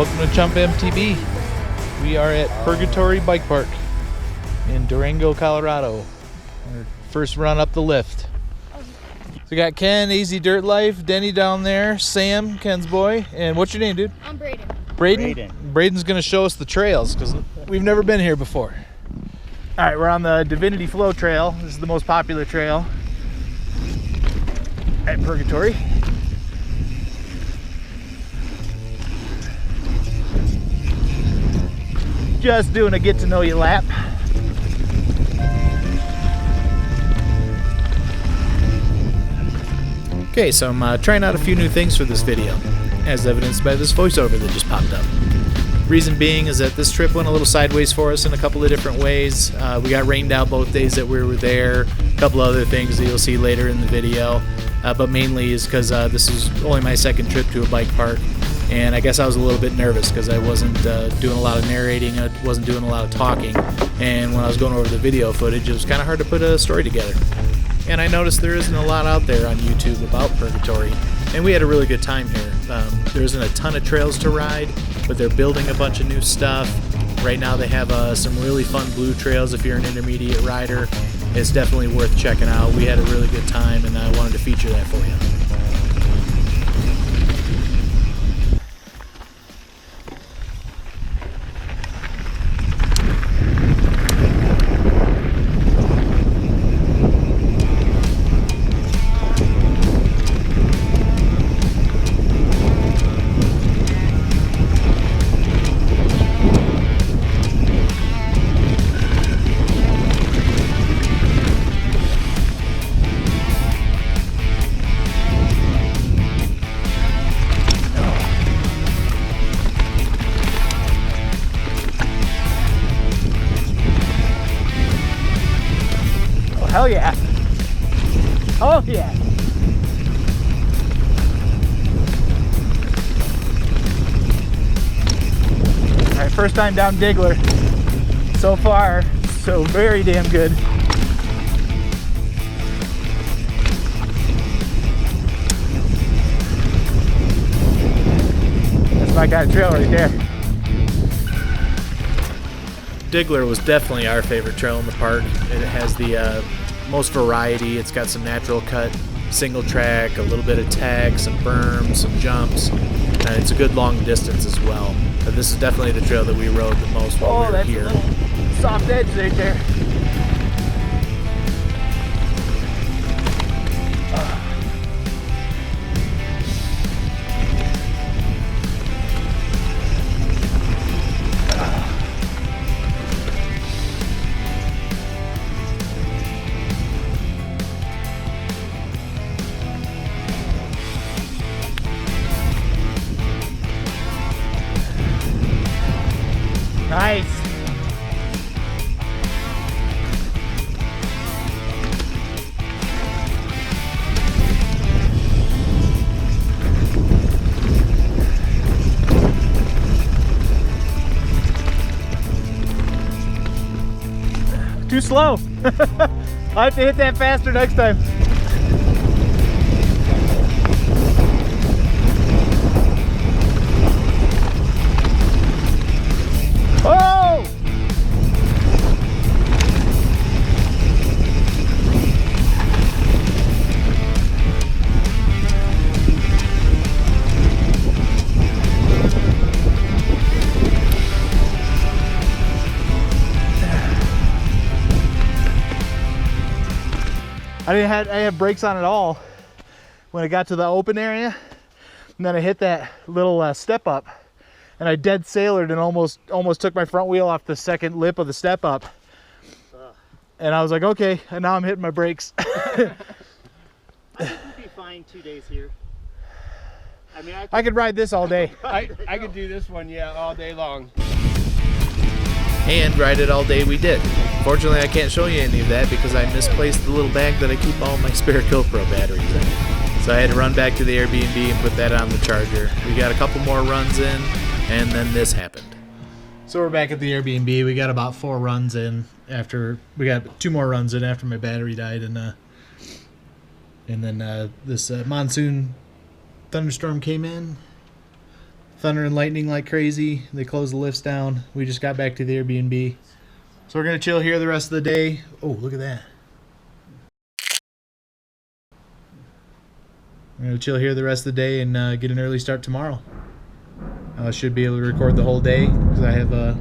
Welcome to Chump MTB. We are at Purgatory Bike Park in Durango, Colorado. Our first run up the lift. So we got Ken, Easy Dirt Life, Denny down there, Sam, Ken's boy, and what's your name, dude? I'm Braden. Braden's gonna show us the trails because we've never been here before. All right, we're on the Divinity Flow Trail. This is the most popular trail at Purgatory. Just doing a get to know you lap. Okay, so I'm trying out a few new things for this video, as evidenced by this voiceover that just popped up. Reason being is that this trip went a little sideways for us in a couple of different ways. We got rained out both days that we were there, a couple other things that you'll see later in the video, but mainly is because this is only my second trip to a bike park. And I guess I was a little bit nervous because I wasn't doing a lot of narrating, I wasn't doing a lot of talking, and when I was going over the video footage, it was kind of hard to put a story together. And I noticed there isn't a lot out there on YouTube about Purgatory, and we had a really good time here. There isn't a ton of trails to ride, but they're building a bunch of new stuff. Right now they have some really fun blue trails if you're an intermediate rider. It's definitely worth checking out. We had a really good time, and I wanted to feature that for you. Hell yeah. Oh yeah. All right, first time down Diggler. So far, so very damn good. That's my kind of trail right there. Diggler was definitely our favorite trail in the park. It has the most variety. It's got some natural cut, single track, a little bit of tag, some berms, some jumps, and it's a good long distance as well. But this is definitely the trail that we rode the most while we were here. Oh, that's a little soft edge right there. Nice. Too slow. I have to hit that faster next time. Oh! I had brakes on at all when I got to the open area, and then I hit that little step up. And I dead sailored and almost took my front wheel off the second lip of the step up. And I was like, okay, and now I'm hitting my brakes. I think we'd be fine 2 days here. I mean, I could ride this all day. I could do this one, yeah, all day long. And ride it all day we did. Fortunately, I can't show you any of that because I misplaced the little bag that I keep all my spare GoPro batteries in. So I had to run back to the Airbnb and put that on the charger. We got a couple more runs in, and then this happened. So we're back at the Airbnb. We got about 4 runs in after, we got 2 more runs in after my battery died, and then this monsoon thunderstorm came in, thunder and lightning like crazy. They closed the lifts down. We just got back to the Airbnb. So we're going to chill here the rest of the day. Oh, look at that. We're going to chill here the rest of the day and get an early start tomorrow. I should be able to record the whole day because I have a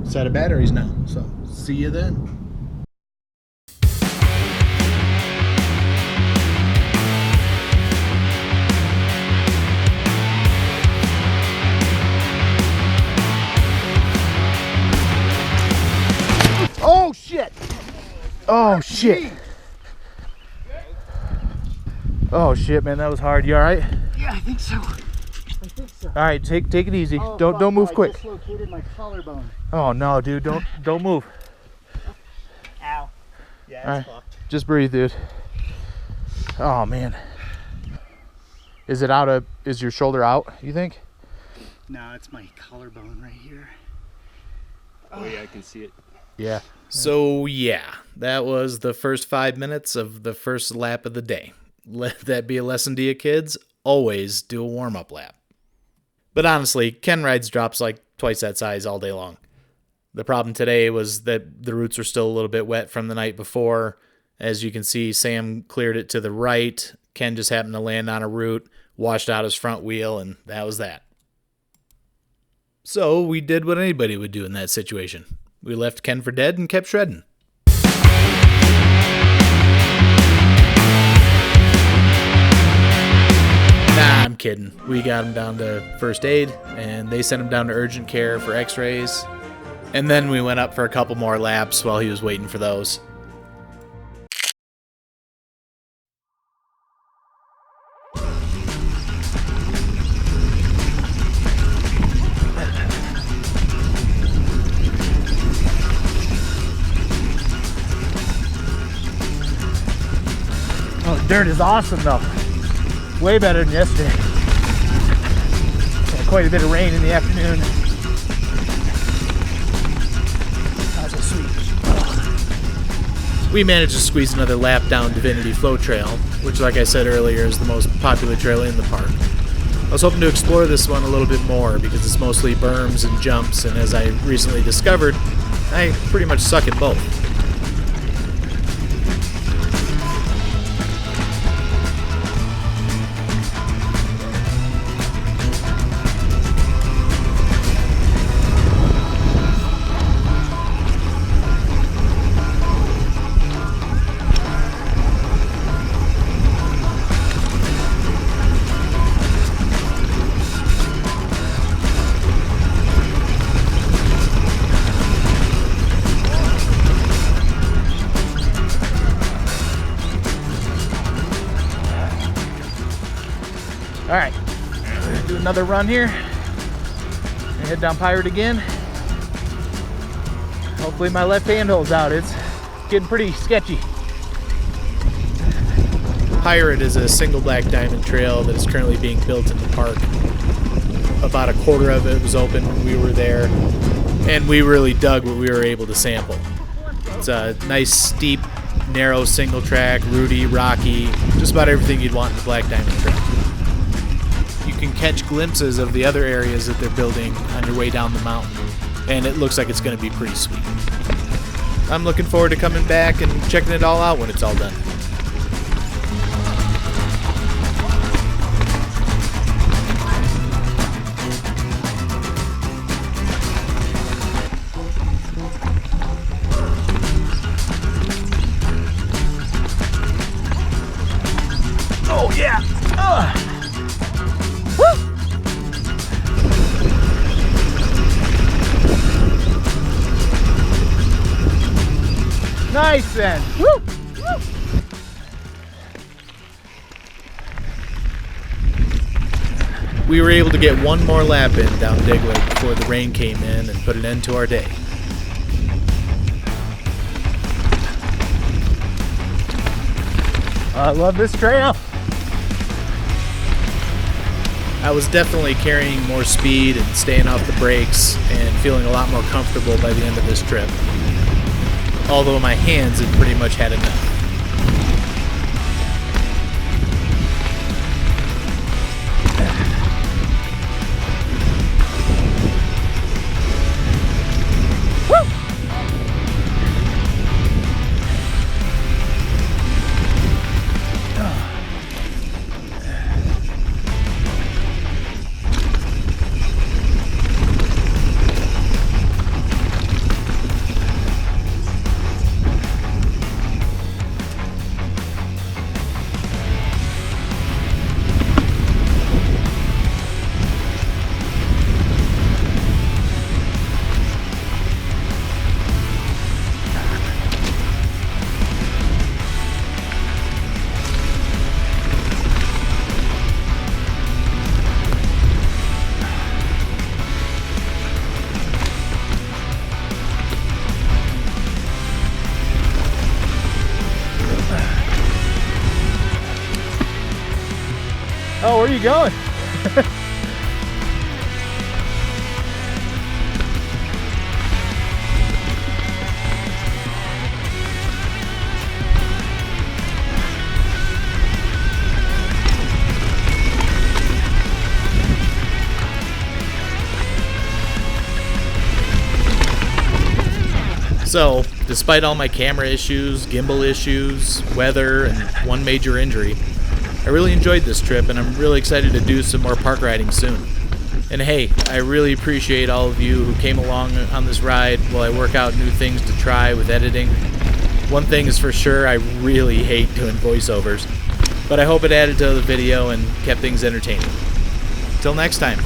set of batteries now. So see you then. Oh shit! Oh shit! Oh shit, man, that was hard. You all right? Yeah, I think so. All right, take it easy. Oh, don't move quick. I dislocated my collarbone. Oh no, dude, don't move. Ow. Yeah, All right, it's fucked. just breathe, dude. Oh man. Is your shoulder out, you think? No, it's my collarbone right here. Oh yeah, I can see it. Yeah. So yeah, that was the first 5 minutes of the first lap of the day. Let that be a lesson to you kids. Always do a warm-up lap. But honestly, Ken rides drops like twice that size all day long. The problem today was that the roots were still a little bit wet from the night before. As you can see, Sam cleared it to the right. Ken just happened to land on a root, washed out his front wheel, and that was that. So we did what anybody would do in that situation. We left Ken for dead and kept shredding. Nah, I'm kidding. We got him down to first aid, and they sent him down to urgent care for x-rays. And then we went up for a couple more laps while he was waiting for those. Oh, the dirt is awesome though. Way better than yesterday. Had quite a bit of rain in the afternoon. That was sweet. We managed to squeeze another lap down Divinity Flow Trail, which like I said earlier is the most popular trail in the park. I was hoping to explore this one a little bit more because it's mostly berms and jumps, and as I recently discovered, I pretty much suck at both. All right, do another run here and head down Pirate again. Hopefully my left hand holds out. It's getting pretty sketchy. Pirate is a single black diamond trail that is currently being built in the park. About a quarter of it was open when we were there, and we really dug what we were able to sample. It's a nice, steep, narrow single track, rooty, rocky, just about everything you'd want in the black diamond trail. You can catch glimpses of the other areas that they're building on your way down the mountain, and it looks like it's going to be pretty sweet. I'm looking forward to coming back and checking it all out when it's all done. Oh yeah! Woo! Nice then! Woo! Woo! We were able to get one more lap in down Diggler before the rain came in and put an end to our day. I love this trail. I was definitely carrying more speed and staying off the brakes and feeling a lot more comfortable by the end of this trip. Although my hands had pretty much had enough. where are you going? So, despite all my camera issues, gimbal issues, weather, and one major injury, I really enjoyed this trip and I'm really excited to do some more park riding soon. And hey, I really appreciate all of you who came along on this ride while I work out new things to try with editing. One thing is for sure, I really hate doing voiceovers, but I hope it added to the video and kept things entertaining. Till next time.